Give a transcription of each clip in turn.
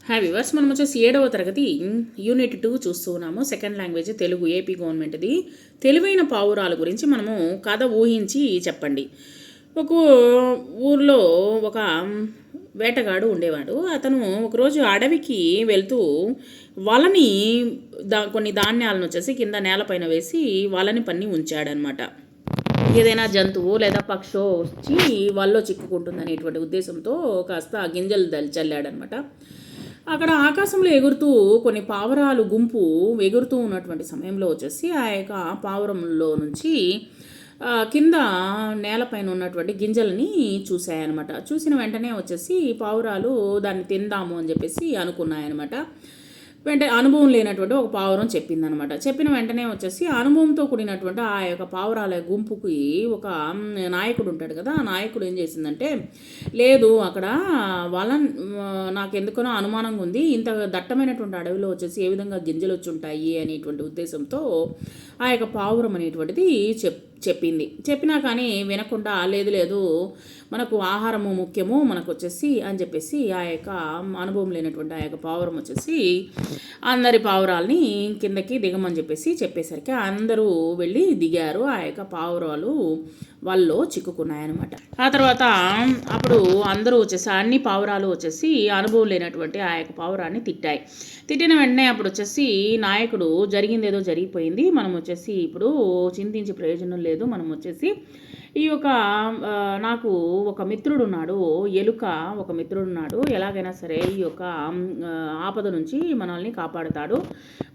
Hi viewers, మనం వచ్చేసి 7వ తరగతి యూనిట్ 2 చూస్తూ ఉన్నాము. సెకండ్ లాంగ్వేజ్ తెలుగు, ఏపీ గవర్నమెంట్ది. తెలివైన పావురాల గురించి మనము కథ ఊహించి చెప్పండి. ఒక ఊర్లో ఒక వేటగాడు ఉండేవాడు. అతను ఒకరోజు అడవికి వెళ్తూ వలని కొన్ని ధాన్యాలను వచ్చేసి కింద నేలపైన వేసి వలని పన్ని ఉంచాడనమాట. ఏదైనా జంతువు లేదా పక్షో వచ్చి వాళ్ళలో చిక్కుకుంటుంది అనేటువంటి ఉద్దేశంతో కాస్త గింజలు చల్లాడనమాట. అక్కడ ఆకాశంలో ఎగురుతూ కొన్ని పావురాలు గుంపు ఎగురుతూ ఉన్నటువంటి సమయంలో వచ్చేసి ఆ యొక్క పావురంలో నుంచి కింద నేలపైన ఉన్నటువంటి గింజలని చూసాయన్నమాట. చూసిన వెంటనే వచ్చేసి పావురాలు దాన్ని తిందాము అని చెప్పేసి అనుకున్నాయన్నమాట. అనుభవం లేనటువంటి ఒక పావురం చెప్పిందనమాట. చెప్పిన వెంటనే వచ్చేసి అనుభవంతో కూడినటువంటి ఆ యొక్క పావురాల గుంపుకి ఒక నాయకుడు ఉంటాడు కదా, ఆ నాయకుడు ఏం చేసిందంటే, లేదు అక్కడ వాళ్ళ నాకెందుకనో అనుమానంగా ఉంది, ఇంత దట్టమైనటువంటి అడవిలో వచ్చేసి ఏ విధంగా గింజలు వచ్చి ఉంటాయి అనేటువంటి ఉద్దేశంతో ఆ యొక్క పావురం అనేటువంటిది చెప్పింది. చెప్పినా కానీ వినకుండా లేదు మనకు ఆహారము ముఖ్యము మనకు వచ్చేసి అని చెప్పేసి ఆ యొక్క అనుభవం లేనటువంటి ఆ యొక్క పావురం వచ్చేసి అందరి పావురాల్ని కిందకి దిగమని చెప్పేసరికి అందరూ వెళ్ళి దిగారు. ఆ యొక్క పావురాలు వాళ్ళు చిక్కుకున్నాయన్నమాట. ఆ తర్వాత అప్పుడు అందరూ వచ్చేసి అన్ని పావురాలు వచ్చేసి అనుభవం లేనటువంటి ఆ యొక్క పావురాన్ని తిట్టిన వెంటనే అప్పుడు వచ్చేసి నాయకుడు జరిగిందేదో జరిగిపోయింది, మనం వచ్చేసి ఇప్పుడు చింతించే ప్రయోజనం లేదు, మనం వచ్చేసి ఈ యొక్క నాకు ఒక మిత్రుడు ఉన్నాడు, ఎలుక ఒక మిత్రుడు ఉన్నాడు, ఎలాగైనా సరే ఈ యొక్క ఆపద నుంచి మనల్ని కాపాడుతాడు,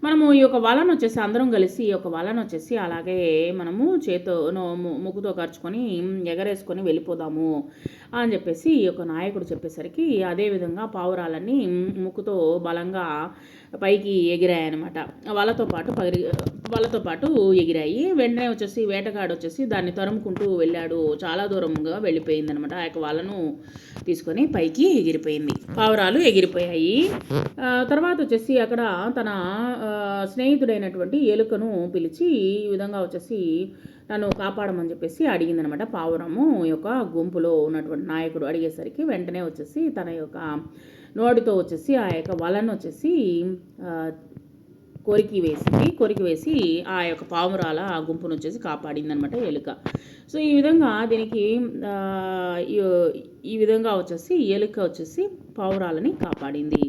మనము ఈ యొక్క వలను వచ్చేసి అందరం కలిసి ఈ యొక్క వలను వచ్చేసి అలాగే మనము ముక్కుతో ఖర్చుకొని ఎగరేసుకొని వెళ్ళిపోదాము అని చెప్పేసి ఈ యొక్క నాయకుడు చెప్పేసరికి అదేవిధంగా పావురాలన్నీ ముక్కుతో బలంగా పైకి ఎగిరాయన్నమాట. వాళ్ళతో పాటు ఎగిరాయి. వెంటనే వచ్చేసి వేటగాడు వచ్చేసి దాన్ని తరుముకుంటూ వెళ్ళాడు. చాలా దూరంగా వెళ్ళిపోయింది అనమాట. ఆ యొక్క వాళ్ళను తీసుకొని పైకి ఎగిరిపోయింది. పావురాలు ఎగిరిపోయాయి. తర్వాత వచ్చేసి అక్కడ తన స్నేహితుడైనటువంటి ఎలుకను పిలిచి ఈ విధంగా వచ్చేసి నన్ను కాపాడమని చెప్పేసి అడిగిందనమాట. పావురము యొక్క గుంపులో ఉన్నటువంటి నాయకుడు అడిగేసరికి వెంటనే వచ్చేసి తన యొక్క నోటితో వచ్చేసి ఆ యొక్క వలను వచ్చేసి కొరికి వేసి ఆ యొక్క పావురాల గుంపును వచ్చేసి కాపాడిందనమాట ఎలుక. సో ఈ విధంగా దీనికి ఈ విధంగా వచ్చేసి ఎలుక వచ్చేసి పావురాలని కాపాడింది.